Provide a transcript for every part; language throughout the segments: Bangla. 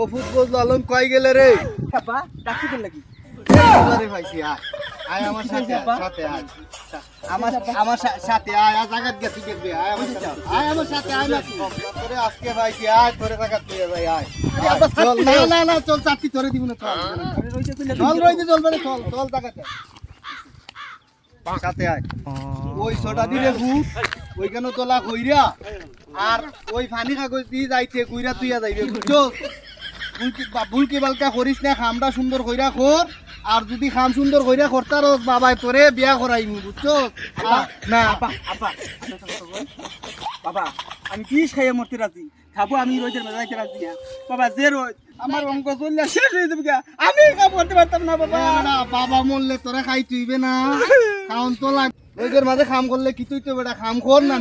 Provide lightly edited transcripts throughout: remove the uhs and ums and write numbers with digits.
ফুটবল লালন কই গেলে রে বাবা ডাকি দিন নাকি আরে ভাইছি আয় আয় আমার সাথে আয় আমার সাথে আয় আজ আগাত গেছি দেখবি আয় আমার সাথে আয় না তোরে আজকে ভাইছি আয় তোরে টাকা তুই ভাই আয় চল না চল চাকরি তোরে দিব না চল রইতে চলবে না চল টাকাতে সাথে আয় ওই ছোটা দিলে ভূত ওইখানে তোলা কইরা আর ওই পানি কাগজ দিয়ে যাইতে কইরা তুইয়া যাইবে বুঝছো ভুলকি বালকা করিস না খামটা সুন্দর কইরা কর আর যদি খাম সুন্দর কইরা করতার বাবাই তোরে বিয়া করাইমু বুঝছো না বাবা আমি বিষ খাইয়ে মরতে রাজি খাবো আমি রোজের মেজাইতে রাজি না বাবা যে রোজ আমার অঙ্ক চললে শেষ হয়ে যাবে আমি কাম করতে পারতাম না বাবা বাবা মরলে তোরা খাই তুইবে না খাওন তো লাগ রোজের মাঝে খাম করলে কি তুই তো বেটা খাম কর না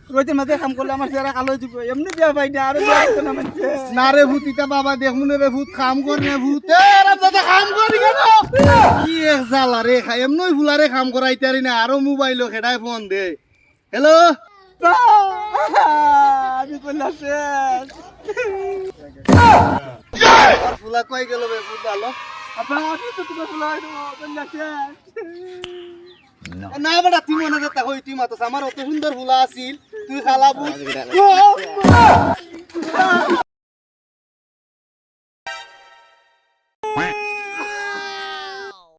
রোজের মাঝে কাম করলে আমার চেহারা কালো হয়ে যাবে এমনি বিয়া পাই না আরো বিয়া করতে না মানছে না রে ভূতিটা বাবা দেখুন রে ভূত খাম কর রে ভূত খাম করি কেন কি এক জ্বালা রে খাই এমনি ভুলারে খাম করাইতারি না আরো মোবাইল খেডাই ফোন দে হ্যালো আমি বললাম শেষ ফুলা কই গেল বে ভূত আলো আপা আমি তো তোমার বললাম বললাম শেষ না বেটা তুই মনে যেতে হই তুই মাতো আমার অত সুন্দর ফুলা আছিল তুই খালা